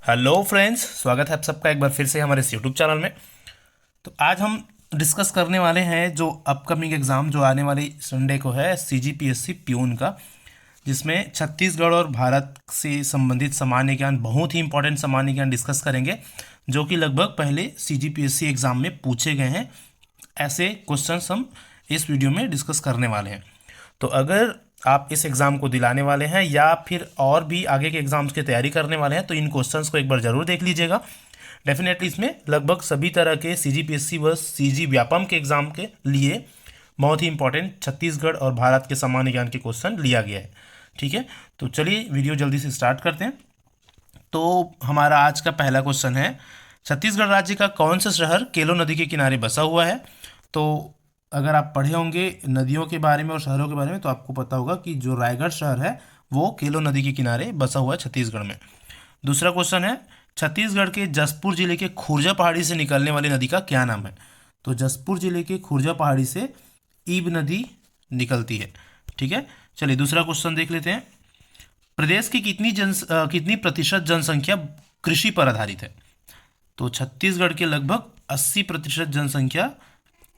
Hello friends, स्वागत है आप सबका एक बार फिर से हमारे इस यूट्यूब चैनल में। तो आज हम डिस्कस करने वाले हैं जो अपकमिंग एग्ज़ाम जो आने वाली संडे को है सीजीपीएससी प्यून का, जिसमें छत्तीसगढ़ और भारत से संबंधित सामान्य ज्ञान, बहुत ही इंपॉर्टेंट सामान्य ज्ञान डिस्कस करेंगे जो कि लगभग पहले सीजीपीएससी एग्ज़ाम में पूछे गए हैं। ऐसे क्वेश्चंस हम इस वीडियो में डिस्कस करने वाले हैं। तो अगर आप इस एग्ज़ाम को दिलाने वाले हैं या फिर और भी आगे के एग्ज़ाम्स की तैयारी करने वाले हैं तो इन क्वेश्चंस को एक बार ज़रूर देख लीजिएगा। डेफिनेटली इसमें लगभग सभी तरह के सीजीपीएससी व सीजी व्यापम के एग्ज़ाम के लिए बहुत ही इंपॉर्टेंट छत्तीसगढ़ और भारत के सामान्य ज्ञान के क्वेश्चन लिया गया है। ठीक है, तो चलिए वीडियो जल्दी से स्टार्ट करते हैं। तो हमारा आज का पहला क्वेश्चन है, छत्तीसगढ़ राज्य का कौन सा शहर केलो नदी के किनारे बसा हुआ है? तो अगर आप पढ़े होंगे नदियों के बारे में और शहरों के बारे में तो आपको पता होगा कि जो रायगढ़ शहर है वो केलो नदी के किनारे बसा हुआ है छत्तीसगढ़ में। दूसरा क्वेश्चन है, छत्तीसगढ़ के जसपुर जिले के खुर्जा पहाड़ी से निकलने वाली नदी का क्या नाम है? तो जसपुर जिले के खुर्जा पहाड़ी से ईब नदी निकलती है। ठीक है, चलिए दूसरा क्वेश्चन देख लेते हैं। प्रदेश की कितनी प्रतिशत जनसंख्या कृषि पर आधारित है? तो छत्तीसगढ़ के लगभग 80% जनसंख्या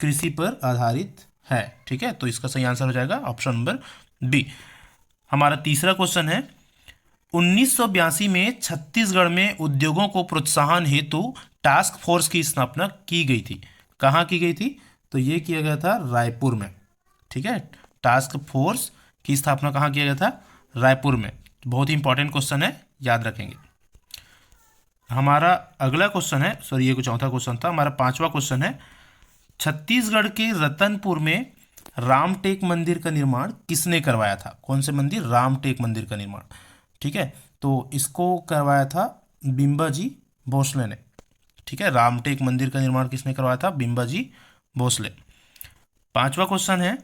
कृषि पर आधारित है। ठीक है, तो इसका सही आंसर हो जाएगा ऑप्शन नंबर बी। हमारा तीसरा क्वेश्चन है, 1982 में छत्तीसगढ़ में उद्योगों को प्रोत्साहन हेतु टास्क फोर्स की स्थापना की गई थी। कहाँ की गई थी? तो ये किया गया था रायपुर में। ठीक है, टास्क फोर्स की स्थापना कहाँ किया गया था? रायपुर में। बहुत ही इंपॉर्टेंट क्वेश्चन है, याद रखेंगे। हमारा अगला क्वेश्चन है, सॉरी ये कुछ चौथा क्वेश्चन था, हमारा पांचवा क्वेश्चन है, छत्तीसगढ़ के रतनपुर में रामटेक मंदिर का निर्माण किसने करवाया था? कौन से मंदिर? रामटेक मंदिर का निर्माण। ठीक है, तो इसको करवाया था बिम्बाजी भोसले ने। ठीक है, रामटेक मंदिर का निर्माण किसने करवाया था? बिम्बाजी भोसले। पांचवा क्वेश्चन है,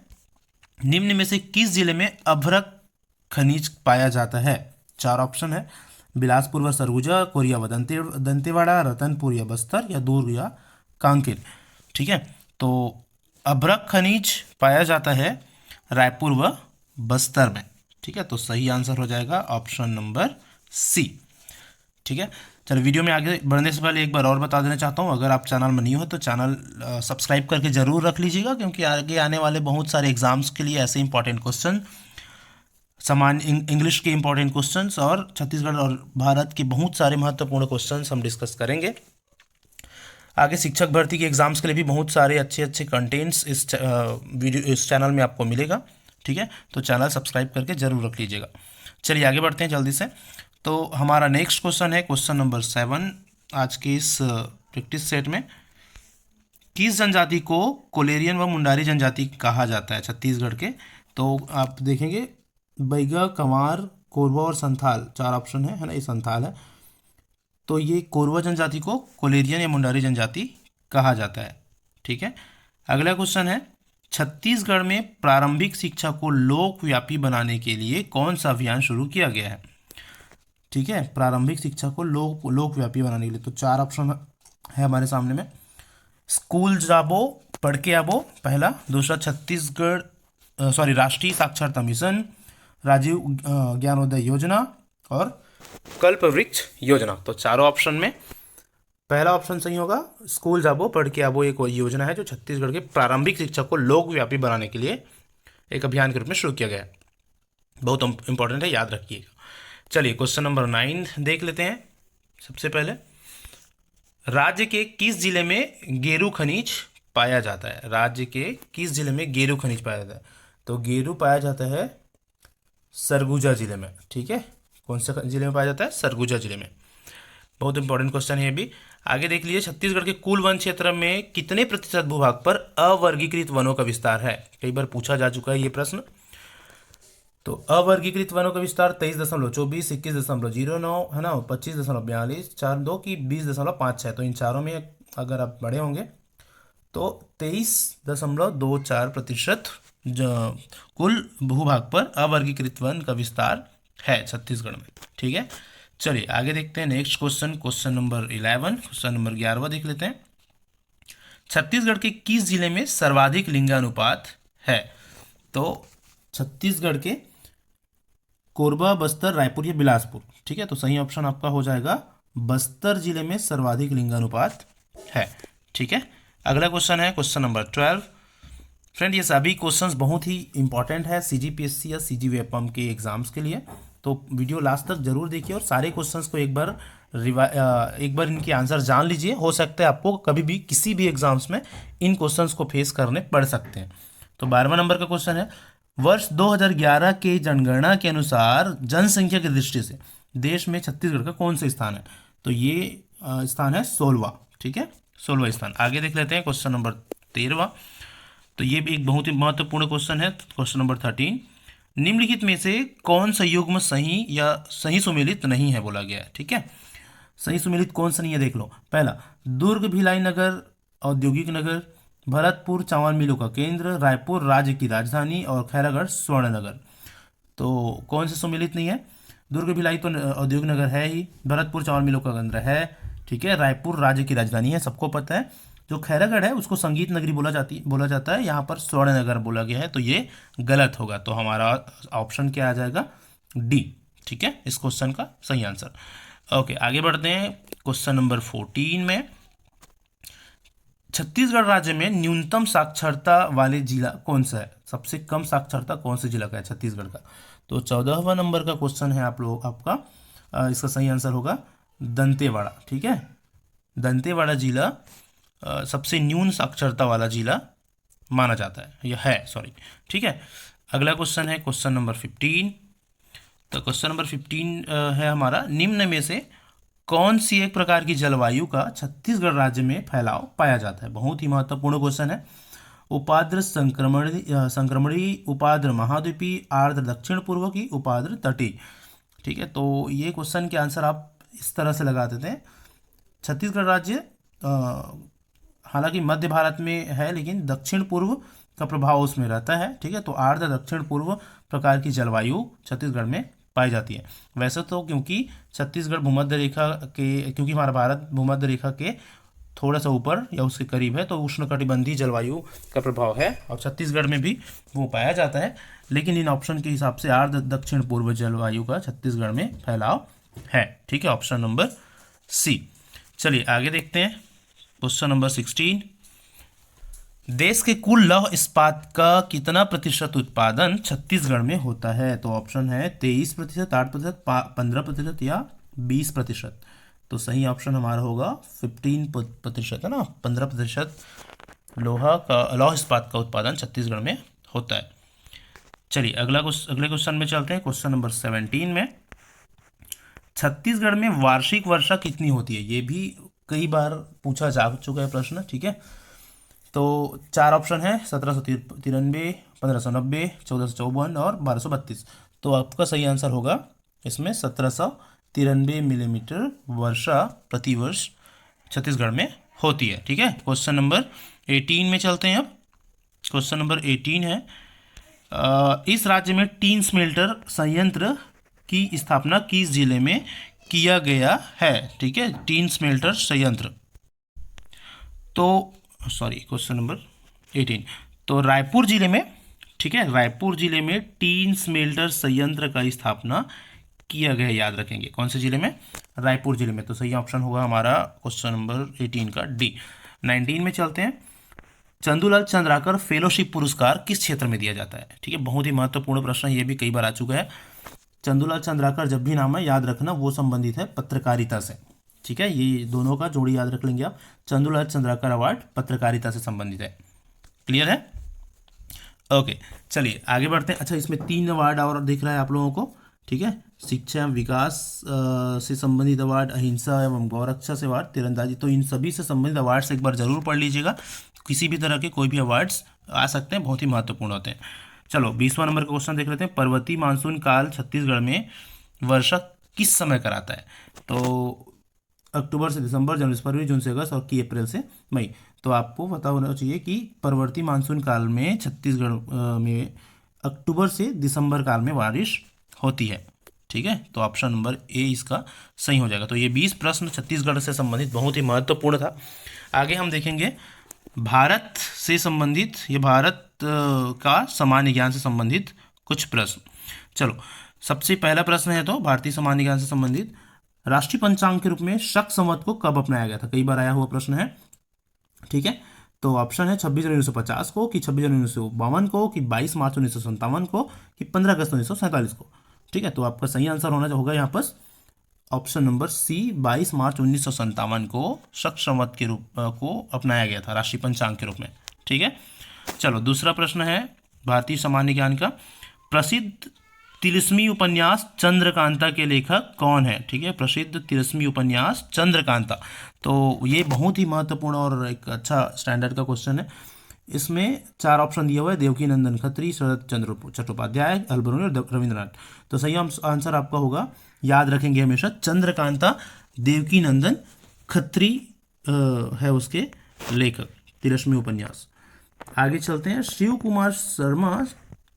निम्न में से किस जिले में अभ्रक खनिज पाया जाता है? चार ऑप्शन है, बिलासपुर व सरगुजा, कोरिया व दंतेवाड़ा, रतनपुर या बस्तर, या दुर्ग या कांकेर। ठीक है, तो अभ्रक खनिज पाया जाता है रायपुर व बस्तर में। ठीक है, तो सही आंसर हो जाएगा ऑप्शन नंबर सी। ठीक है, चलो वीडियो में आगे बढ़ने से पहले एक बार और बता देना चाहता हूँ, अगर आप चैनल में नहीं हो तो चैनल सब्सक्राइब करके ज़रूर रख लीजिएगा, क्योंकि आगे आने वाले बहुत सारे एग्जाम्स के लिए ऐसे इंपॉर्टेंट क्वेश्चन, सामान्य इंग्लिश के इंपॉर्टेंट क्वेश्चंस और छत्तीसगढ़ और भारत के बहुत सारे महत्वपूर्ण क्वेश्चंस हम डिस्कस करेंगे। आगे शिक्षक भर्ती के एग्जाम्स के लिए भी बहुत सारे अच्छे अच्छे कंटेंट्स इस चैनल में आपको मिलेगा। ठीक है, तो चैनल सब्सक्राइब करके जरूर रख लीजिएगा। चलिए आगे बढ़ते हैं जल्दी से। तो हमारा नेक्स्ट क्वेश्चन है क्वेश्चन नंबर 7 आज के इस प्रैक्टिस सेट में। किस जनजाति को कोलेरियन व मुंडारी जनजाति कहा जाता है छत्तीसगढ़ के? तो आप देखेंगे बैगा, कंवार, कोरवा और संथाल, चार ऑप्शन है ना, ये संथाल है। तो ये कोरवा जनजाति को कोलेरियन या मुंडारी जनजाति कहा जाता है। ठीक है, अगला क्वेश्चन है, छत्तीसगढ़ में प्रारंभिक शिक्षा को लोकव्यापी बनाने के लिए कौन सा अभियान शुरू किया गया है? ठीक है, प्रारंभिक शिक्षा को लोकव्यापी बनाने के लिए तो चार ऑप्शन है हमारे सामने में। स्कूल जाबो पढ़ के आबो पहला, दूसरा राष्ट्रीय साक्षरता मिशन, राजीव ज्ञानोदय योजना और कल्प वृक्ष योजना। तो चारों ऑप्शन में पहला ऑप्शन सही होगा, स्कूल जाबो पढ़ के आबो। एक योजना है जो छत्तीसगढ़ के प्रारंभिक शिक्षा को लोकव्यापी बनाने के लिए एक अभियान के रूप में शुरू किया गया है। बहुत इंपॉर्टेंट है, याद रखिएगा। चलिए क्वेश्चन नंबर 9 देख लेते हैं। सबसे पहले, राज्य के किस जिले में गेरू खनिज पाया जाता है? राज्य के किस जिले में गेरू खनिज पाया जाता है? तो गेरू पाया जाता है सरगुजा जिले में। ठीक है, कौन से जिले में पाया जाता है? सरगुजा जिले में। बहुत इंपॉर्टेंट क्वेश्चन है ये भी। आगे देख लीजिए, छत्तीसगढ़ के कुल वन क्षेत्र में कितने प्रतिशत भूभाग पर अवर्गीकृत वनों का विस्तार है? कई बार पूछा जा चुका है ये प्रश्न। तो अवर्गीकृत वनों का विस्तार 23.24, 21.09 है ना, 25.42, 4 की 20.56। तो इन चारों में अगर आप बड़े होंगे तो 23.24% कुल भूभाग पर अवर्गीकृत वन का विस्तार है छत्तीसगढ़ में। ठीक है, चलिए आगे देखते हैं next question, question number 11, question number 11 देख लेते हैं। छत्तीसगढ़ के किस जिले में सर्वाधिक लिंगानुपात है? तो छत्तीसगढ़ के कोरबा, बस्तर, रायपुर या बिलासपुर। ठीक है, तो सही ऑप्शन आपका हो जाएगा बस्तर जिले में सर्वाधिक लिंगानुपात है। ठीक है, अगला क्वेश्चन है क्वेश्चन नंबर 12। फ्रेंड, ये सभी क्वेश्चंस बहुत ही इंपॉर्टेंट है सीजीपीएससी या सीजीवीएपएम के एग्जाम्स के लिए, तो वीडियो लास्ट तक जरूर देखिए और सारे क्वेश्चंस को एक बार इनके आंसर जान लीजिए। हो सकता है आपको कभी भी किसी भी एग्जाम्स में इन क्वेश्चंस को फेस करने पड़ सकते हैं। तो 12वां नंबर का क्वेश्चन है, वर्ष 2011 के जनगणना के अनुसार जनसंख्या की दृष्टि से देश में छत्तीसगढ़ का कौन सा स्थान है? तो ये स्थान है 16वां। ठीक है, 16वां स्थान। आगे देख लेते हैं क्वेश्चन नंबर 13वां। तो ये भी एक बहुत ही महत्वपूर्ण क्वेश्चन है। क्वेश्चन नंबर 13, निम्नलिखित में से कौन सा युग्म सही या सही सुमेलित नहीं है बोला गया है। ठीक है, सही सुमेलित कौन सा नहीं है देख लो। पहला, दुर्ग भिलाई नगर औद्योगिक नगर, भरतपुर चावल मिलों का केंद्र, रायपुर राज्य की राजधानी और खैरागढ़ स्वर्ण नगर। तो कौन से सुमेलित नहीं है? दुर्ग भिलाई तो औद्योगिक नगर है ही, भरतपुर चावल मिलों का केंद्र है, ठीक है, रायपुर राज्य की राजधानी है, सबको पता है। जो खैरागढ़ है उसको संगीत नगरी बोला जाता है, यहाँ पर स्वर्ण नगर बोला गया है, तो ये गलत होगा। तो हमारा ऑप्शन क्या आ जाएगा? डी। ठीक है, इस क्वेश्चन का सही आंसर। ओके, आगे बढ़ते हैं क्वेश्चन नंबर 14 में। छत्तीसगढ़ राज्य में न्यूनतम साक्षरता वाले जिला कौन सा है? सबसे कम साक्षरता कौन से जिला का है छत्तीसगढ़ का? तो 14वां नंबर का क्वेश्चन है आपका इसका सही आंसर होगा दंतेवाड़ा। ठीक है, दंतेवाड़ा जिला सबसे न्यून साक्षरता वाला जिला माना जाता है, यह है, सॉरी। ठीक है, अगला क्वेश्चन है क्वेश्चन नंबर 15। तो क्वेश्चन नंबर 15 है हमारा, निम्न में से कौन सी एक प्रकार की जलवायु का छत्तीसगढ़ राज्य में फैलाव पाया जाता है? बहुत ही महत्वपूर्ण क्वेश्चन है। उपाद्र संक्रमणी, उपाद्र महाद्वीपी, आर्द्र दक्षिण पूर्व की, उपाद्र तटीय। ठीक है, तो ये क्वेश्चन के आंसर आप इस तरह से लगा देते हैं। छत्तीसगढ़ राज्य हालांकि मध्य भारत में है, लेकिन दक्षिण पूर्व का प्रभाव उसमें रहता है। ठीक है, तो आर्द्र दक्षिण पूर्व प्रकार की जलवायु छत्तीसगढ़ में पाई जाती है। वैसे तो क्योंकि छत्तीसगढ़ भूमध्य रेखा के, क्योंकि हमारा भारत भूमध्य रेखा के थोड़ा सा ऊपर या उसके करीब है, तो उष्णकटिबंधीय जलवायु का प्रभाव है और छत्तीसगढ़ में भी वो पाया जाता है, लेकिन इन ऑप्शन के हिसाब से आर्द्र दक्षिण पूर्व जलवायु का छत्तीसगढ़ में फैलाव है। ठीक है, ऑप्शन नंबर सी। चलिए आगे देखते हैं क्वेश्चन नंबर 16। देश के कुल लौह इस्पात का कितना प्रतिशत उत्पादन छत्तीसगढ़ में होता है? तो ऑप्शन है 23%, 8%, 15% या 20%। तो सही ऑप्शन हमारा होगा 15% है ना, 15% लौह इस्पात का उत्पादन छत्तीसगढ़ में होता है। चलिए अगले क्वेश्चन में चलते हैं। क्वेश्चन नंबर 17 में, छत्तीसगढ़ में वार्षिक वर्षा कितनी होती है? ये भी कई बार पूछा जा चुका है प्रश्न। ठीक है, तो 4 ऑप्शन है, 1793, 1590, 1454 और 1232। तो आपका सही आंसर होगा इसमें 1793 मिलीमीटर वर्षा प्रतिवर्ष छत्तीसगढ़ में होती है। ठीक है, क्वेश्चन नंबर 18 में चलते हैं। अब क्वेश्चन नंबर 18 है, इस राज्य में टीन स्मेल्टर संयंत्र की स्थापना किस जिले में किया गया है? ठीक है, टीन स्मेल्टर संयंत्र, तो सॉरी क्वेश्चन नंबर 18, तो रायपुर जिले में, ठीक है, रायपुर जिले में टीन स्मेल्टर संयंत्र का स्थापना किया गया। याद रखेंगे कौन से जिले में? रायपुर जिले में। तो सही ऑप्शन होगा हमारा क्वेश्चन नंबर 18 का डी। 19 में चलते हैं। चंदूलाल चंद्राकर फेलोशिप पुरस्कार किस क्षेत्र में दिया जाता है? ठीक है, बहुत ही महत्वपूर्ण प्रश्न, ये भी कई बार आ चुका है। चंदूलाल चंद्राकर जब भी नाम है याद रखना वो संबंधित है पत्रकारिता से। ठीक है, ये दोनों का जोड़ी याद रख लेंगे आप। चंदूलाल चंद्राकर अवार्ड पत्रकारिता से संबंधित है। क्लियर है? ओके, चलिए आगे बढ़ते हैं। अच्छा, इसमें 3 अवार्ड और दिख रहा है आप लोगों को। ठीक है, शिक्षा एवं विकास से संबंधित अवार्ड, अहिंसा एवं गौरक्षा से अवार्ड, तीरंदाजी, तो इन सभी से संबंधित अवार्ड से एक बार जरूर पढ़ लीजिएगा। किसी भी तरह के कोई भी अवार्ड्स आ सकते हैं, बहुत ही महत्वपूर्ण होते हैं। चलो 20वां नंबर का क्वेश्चन देख लेते हैं। पर्वतीय मानसून काल छत्तीसगढ़ में वर्षा किस समय कराता है? तो अक्टूबर से दिसंबर, जनवरी से फरवरी, जून से अगस्त और की अप्रैल से मई। तो आपको पता होना चाहिए कि पर्वतीय मानसून काल में छत्तीसगढ़ में अक्टूबर से दिसंबर काल में बारिश होती है। ठीक है, तो ऑप्शन नंबर ए इसका सही हो जाएगा। तो ये 20 प्रश्न छत्तीसगढ़ से संबंधित बहुत ही महत्वपूर्ण था। आगे हम देखेंगे भारत से संबंधित, ये भारत का सामान्य ज्ञान से संबंधित कुछ प्रश्न। चलो, सबसे पहला प्रश्न है तो भारतीय सामान्य ज्ञान से संबंधित, राष्ट्रीय पंचांग के रूप में शक संवत को कब अपनाया गया था, कई बार आया हुआ प्रश्न है। ठीक है, तो ऑप्शन है 26 जनवरी 1950 को, कि 26 जनवरी 1952 को, कि 22 मार्च 1957 को, कि 15 अगस्त 1947 को। ठीक है, तो आपका सही आंसर होगा यहाँ पर ऑप्शन नंबर सी, 22 मार्च 1957 को शक संवत के रूप को अपनाया गया था राष्ट्रीय पंचांग के रूप में। ठीक है, चलो दूसरा प्रश्न है भारतीय सामान्य ज्ञान का। प्रसिद्ध तिलिस्मी उपन्यास चंद्रकांता के लेखक कौन है? ठीक है, प्रसिद्ध तिलिस्मी उपन्यास चंद्रकांता। तो ये बहुत ही महत्वपूर्ण और एक अच्छा स्टैंडर्ड का क्वेश्चन है। इसमें 4 ऑप्शन दिए हुए हैं, देवकी नंदन खत्री, शरद चंद्र चट्टोपाध्याय, अलबरूनी और रविंद्रनाथ। तो सही आंसर आपका होगा, याद रखेंगे हमेशा, चंद्रकांता देवकी नंदन खत्री है उसके लेखक, तिलिस्मी उपन्यास। आगे चलते हैं, शिव कुमार शर्मा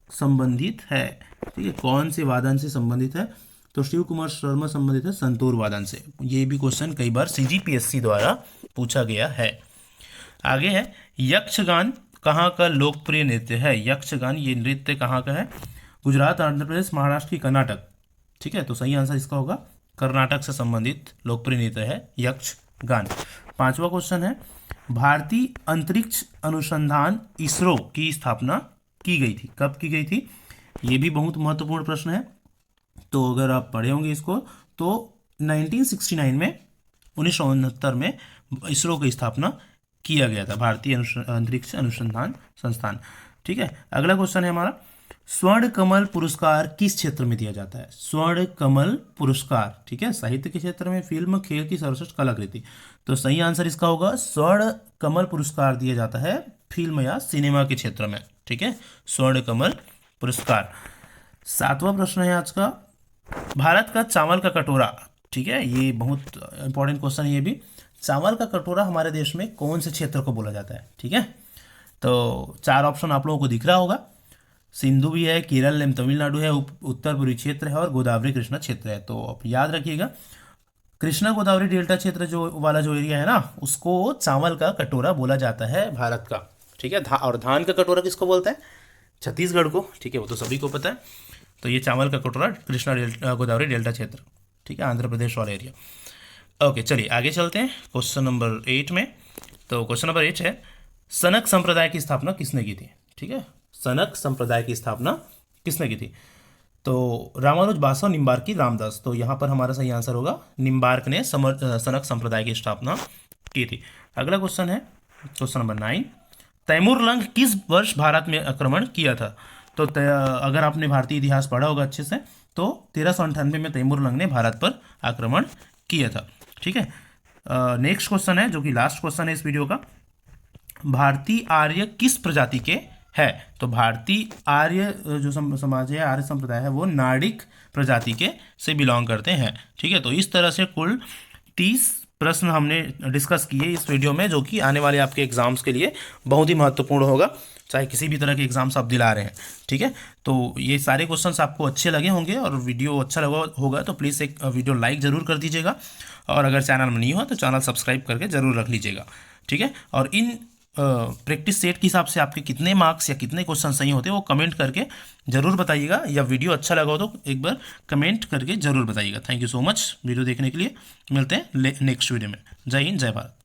संबंधित है। ठीक है, कौन से वादन से संबंधित है? तो शिव कुमार शर्मा संबंधित है संतूर वादन से। ये भी क्वेश्चन कई बार CGPSC द्वारा पूछा गया है। आगे है, यक्षगान कहाँ का लोकप्रिय नृत्य है? यक्षगान ये नृत्य कहाँ का है? गुजरात, आंध्र प्रदेश, महाराष्ट्र की कर्नाटक। ठीक है, तो सही आंसर इसका होगा कर्नाटक से संबंधित लोकप्रिय नृत्य है यक्षगान। 5वां क्वेश्चन है, भारतीय अंतरिक्ष अनुसंधान इसरो की स्थापना की गई थी, कब की गई थी? ये भी बहुत महत्वपूर्ण प्रश्न है। तो अगर आप पढ़े होंगे इसको, तो 1969 में 1969 में इसरो की स्थापना किया गया था, भारतीय अंतरिक्ष अनुसंधान संस्थान। ठीक है, अगला क्वेश्चन है हमारा, स्वर्ण कमल पुरस्कार किस क्षेत्र में दिया जाता है? स्वर्ण कमल पुरस्कार, ठीक है, साहित्य के क्षेत्र में, फिल्म, खेल की सर्वश्रेष्ठ कलाकृति। तो सही आंसर इसका होगा, स्वर्ण कमल पुरस्कार दिया जाता है फिल्म या सिनेमा के क्षेत्र में। ठीक है, स्वर्ण कमल पुरस्कार। 7वां प्रश्न है आज का, भारत का चावल का कटोरा। ठीक है, ये बहुत इंपॉर्टेंट क्वेश्चन है ये भी। चावल का कटोरा हमारे देश में कौन से क्षेत्र को बोला जाता है? ठीक है, तो 4 ऑप्शन आप लोगों को दिख रहा होगा, सिंधु भी है, केरल एवं तमिलनाडु है, उत्तर पूर्वी क्षेत्र है और गोदावरी कृष्णा क्षेत्र है। तो आप याद रखिएगा, कृष्णा गोदावरी डेल्टा क्षेत्र जो एरिया है ना, उसको चावल का कटोरा बोला जाता है भारत का। ठीक है, और धान का कटोरा किसको बोलते हैं? छत्तीसगढ़ को। ठीक है, वो तो सभी को पता है। तो ये चावल का कटोरा कृष्णा गोदावरी डेल्टा क्षेत्र। ठीक है, आंध्र प्रदेश वाला एरिया। ओके, चलिए आगे चलते हैं क्वेश्चन नंबर 8 में। तो क्वेश्चन नंबर 8 है, सनक संप्रदाय की स्थापना किसने की थी? ठीक है, सनक संप्रदाय की स्थापना किसने की थी? तो रामानुज, बासव, निम्बार्की, रामदास। तो यहाँ पर हमारा सही आंसर होगा, निम्बार्क ने सनक संप्रदाय की स्थापना की थी। अगला क्वेश्चन है क्वेश्चन नंबर 9, तैमूरलंग किस वर्ष भारत में आक्रमण किया था? तो अगर आपने भारतीय इतिहास पढ़ा होगा अच्छे से, तो 1398 में तैमूरलंग ने भारत पर आक्रमण किया था। ठीक है, नेक्स्ट क्वेश्चन है जो कि लास्ट क्वेश्चन है इस वीडियो का, भारतीय आर्य किस प्रजाति के है? तो भारतीय आर्य जो समाज है, आर्य संप्रदाय है, वो नाडिक प्रजाति के से बिलोंग करते हैं। ठीक है, तो इस तरह से कुल 30 प्रश्न हमने डिस्कस किए इस वीडियो में, जो कि आने वाले आपके एग्जाम्स के लिए बहुत ही महत्वपूर्ण होगा, चाहे किसी भी तरह के एग्जाम्स आप दिला रहे हैं। ठीक है, तो ये सारे क्वेश्चंस आपको अच्छे लगे होंगे और वीडियो अच्छा लगा होगा तो प्लीज़ एक वीडियो लाइक ज़रूर कर दीजिएगा, और अगर चैनल में नहीं हो तो चैनल सब्सक्राइब करके ज़रूर रख लीजिएगा। ठीक है, और इन प्रैक्टिस सेट के हिसाब से आपके कितने मार्क्स या कितने क्वेश्चन सही होते हैं वो कमेंट करके ज़रूर बताइएगा, या वीडियो अच्छा लगा हो तो एक बार कमेंट करके ज़रूर बताइएगा। Thank you so much video देखने के लिए। मिलते हैं नेक्स्ट वीडियो में। जय हिंद, जय भारत।